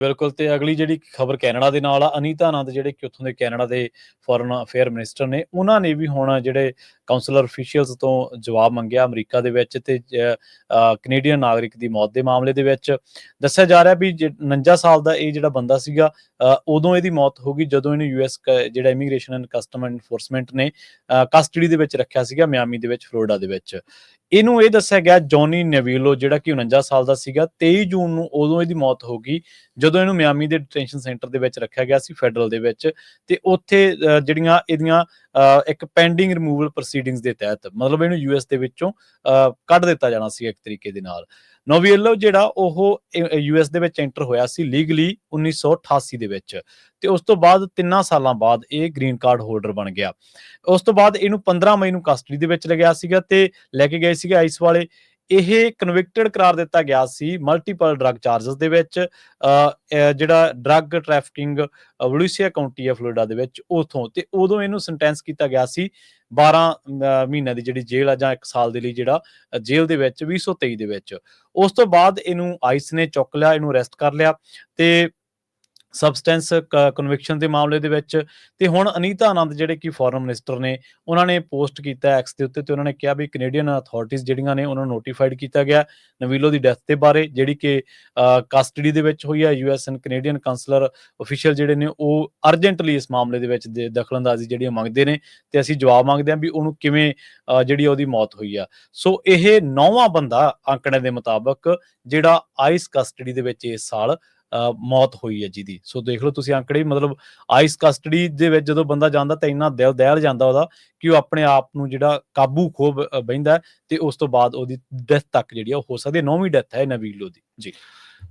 ਬਿਲਕੁਲ ਤੇ ਅਗਲੀ ਜਿਹੜੀ ਖਬਰ ਕੈਨੇਡਾ ਦੇ ਨਾਲ ਆ, ਅਨੀਤਾ ਆਨੰਦ ਜਿਹੜੇ ਕਿ ਉੱਥੋਂ ਦੇ ਕੈਨੇਡਾ ਦੇ ਫੋਰਨ ਅਫੇਅਰ ਮਿਨਿਸਟਰ ਨੇ, ਉਹਨਾਂ ਨੇ ਵੀ ਹੁਣ ਜਿਹੜੇ ਕਾਉਂਸਲਰ ਅਫੀਸ਼ੀਅਲਸ ਤੋਂ ਜਵਾਬ ਮੰਗਿਆ ਅਮਰੀਕਾ ਦੇ ਵਿੱਚ ਤੇ ਕੈਨੇਡੀਅਨ ਨਾਗਰਿਕ ਦੀ ਮੌਤ ਦੇ ਮਾਮਲੇ ਦੇ ਵਿੱਚ। ਦੱਸਿਆ ਜਾ ਰਿਹਾ ਵੀ 49 ਸਾਲ ਦਾ ਇਹ ਜਿਹੜਾ ਬੰਦਾ ਸੀਗਾ, ਉਦੋਂ ਇਹਦੀ ਮੌਤ ਹੋ ਗਈ ਜਦੋਂ ਇਹਨੂੰ ਯੂਐਸ ਜਿਹੜਾ ਇਮੀਗ੍ਰੇਸ਼ਨ ਐਂਡ ਕਸਟਮ ਐਨਫੋਰਸਮੈਂਟ ਨੇ ਕਸਟਡੀ ਦੇ ਵਿੱਚ ਰੱਖਿਆ ਸੀਗਾ ਮਿਆਮੀ ਦੇ ਵਿੱਚ, ਫਲੋਰੀਡਾ ਦੇ ਵਿੱਚ। ਇਹਨੂੰ ਇਹ ਦੱਸਿਆ ਗਿਆ ਜੌਨੀ ਨੇਵੀਲੋ ਜਿਹੜਾ ਕਿ 49 ਸਾਲ ਦਾ ਸੀਗਾ, 23 ਜੂਨ ਨੂੰ ਉਦੋਂ ਇਹਦੀ ਮੌਤ ਹੋ ਗਈ ਜਦੋਂ ਇਹਨੂੰ ਮਿਆਮੀ ਦੇ ਡਿਟੈਂਸ਼ਨ ਸੈਂਟਰ ਦੇ ਵਿੱਚ ਰੱਖਿਆ ਗਿਆ ਸੀ, ਫੈਡਰਲ ਦੇ ਵਿੱਚ। ਤੇ ਉੱਥੇ ਜਿਹੜੀਆਂ ਇਹਦੀਆਂ ਇੱਕ ਪੈਂਡਿੰਗ ਰਿਮੂਵਲ ਪ੍ਰੋਸੀਡਿੰਗਸ ਦੇ ਤਹਿਤ ਮਤਲਬ ਇਹਨੂੰ ਯੂਐਸ ਦੇ ਵਿੱਚੋਂ ਕੱਢ ਦਿੱਤਾ ਜਾਣਾ ਸੀ ਇੱਕ ਤਰੀਕੇ ਦੇ ਨਾਲ। ਨੋਵੀਏਲੋ ਜਿਹੜਾ ਉਹ ਯੂਐਸ ਦੇ ਵਿੱਚ ਐਂਟਰ ਹੋਇਆ ਸੀ ਲੀਗਲੀ 1988 ਦੇ ਵਿੱਚ, ਤੇ ਉਸ ਤੋਂ ਬਾਅਦ 3 ਸਾਲਾਂ ਬਾਅਦ ਇਹ ਗ੍ਰੀਨ ਕਾਰਡ ਹੋਲਡਰ ਬਣ ਗਿਆ। ਉਸ ਤੋਂ ਬਾਅਦ ਇਹਨੂੰ 15 ਮਈ ਨੂੰ ਕਸਟਡੀ ਦੇ ਵਿੱਚ ਲਿਆ ਸੀਗਾ ਤੇ ਲੈ ਕੇ ਗਏ ਸੀਗੇ ਆਈਸ ਵਾਲੇ। ਇਹ ਕਨਵਿਕਟਡ ਕਰਾਰ ਦਿੱਤਾ ਗਿਆ ਸੀ ਮਲਟੀਪਲ ਡਰੱਗ ਚਾਰਜਸ ਦੇ ਵਿੱਚ, ਜਿਹੜਾ ਡਰੱਗ ਟ੍ਰੈਫਿਕਿੰਗ ਵਲੂਸੀਆ ਕਾਉਂਟੀ ਆ ਫਲੋਰੀਡਾ ਦੇ ਵਿੱਚ ਉਥੋਂ। ਤੇ ਉਦੋਂ ਇਹਨੂੰ ਸੈਂਟੈਂਸ ਕੀਤਾ ਗਿਆ ਸੀ 12 ਮਹੀਨਿਆਂ ਦੀ ਜਿਹੜੀ ਜੇਲ੍ਹ ਆ ਜਾਂ 1 ਸਾਲ ਦੇ ਲਈ ਜਿਹੜਾ ਜੇਲ੍ਹ ਦੇ ਵਿੱਚ 2023 ਦੇ ਵਿੱਚ। ਉਸ ਤੋਂ ਬਾਅਦ ਇਹਨੂੰ ਆਈਸ ਨੇ ਚੁੱਕ ਲਿਆ, ਇਹਨੂੰ ਅਰੈਸਟ ਕਰ ਲਿਆ ਤੇ ਸਬਸਟੈਂਸ ਕਨਵਿਕਸ਼ਨ ਦੇ ਮਾਮਲੇ ਦੇ ਵਿੱਚ। ਤੇ ਹੁਣ ਅਨੀਤਾ ਆਨੰਦ ਜਿਹੜੇ ਕਿ ਫੋਰਨ ਮਿਨਿਸਟਰ ਨੇ, ਉਹਨਾਂ ਨੇ ਪੋਸਟ ਕੀਤਾ ਐਕਸ ਦੇ ਉੱਤੇ ਤੇ ਉਹਨਾਂ ਨੇ ਕਿਹਾ ਵੀ ਕੈਨੇਡੀਅਨ ਅਥਾਰਟੀਜ਼ ਜਿਹੜੀਆਂ ਨੇ ਉਹਨਾਂ ਨੂੰ ਨੋਟੀਫਾਈਡ ਕੀਤਾ ਗਿਆ ਨਵੀਲੋ ਦੀ ਡੈਥ ਦੇ ਬਾਰੇ, ਜਿਹੜੀ ਕਿ ਕਸਟਡੀ ਦੇ ਵਿੱਚ ਹੋਈ ਹੈ। US and Canadian counsellor official ਜਿਹੜੇ ਨੇ ਉਹ ਅਰਜੈਂਟਲੀ ਇਸ ਮਾਮਲੇ ਦੇ ਵਿੱਚ ਦਖਲਅੰਦਾਜ਼ੀ ਜਿਹੜੀਆਂ ਮੰਗਦੇ ਨੇ ਤੇ ਅਸੀਂ ਜਵਾਬ ਮੰਗਦੇ ਹਾਂ ਵੀ ਉਹਨੂੰ ਕਿਵੇਂ ਜਿਹੜੀ ਉਹਦੀ ਮੌਤ ਹੋਈ ਆ। ਸੋ ਇਹ 9ਵਾਂ ਬੰਦਾ ਆંકੜੇ ਦੇ ਮੁਤਾਬਕ ਜਿਹੜਾ ਆਈਸ ਕਸਟਡੀ ਦੇ ਵਿੱਚ ਇਸ ਸਾਲ ਮੌਤ ਹੋਈ ਹੈ ਜਿਹਦੀ। ਸੋ ਦੇਖ ਲਓ ਤੁਸੀਂ ਆંકੜੇ, ਮਤਲਬ ਆਈਸ ਕਸਟਡੀ ਦੇ ਵਿੱਚ ਜਦੋਂ ਬੰਦਾ ਜਾਂਦਾ ਤਾਂ ਇੰਨਾ ਦਿਲ ਦਹਿਲ ਜਾਂਦਾ ਉਹਦਾ ਕਿ ਉਹ ਆਪਣੇ ਆਪ ਨੂੰ ਜਿਹੜਾ ਕਾਬੂ ਖੋ ਬਹਿੰਦਾ ਤੇ ਉਸ ਤੋਂ ਬਾਅਦ ਉਹਦੀ ਡੈਥ ਤੱਕ ਜਿਹੜੀ ਉਹ ਹੋ ਸਕਦੀ ਹੈ। 9ਵੀਂ ਡੈਥ ਹੈ ਨਵੀਲੋ ਦੀ ਜੀ।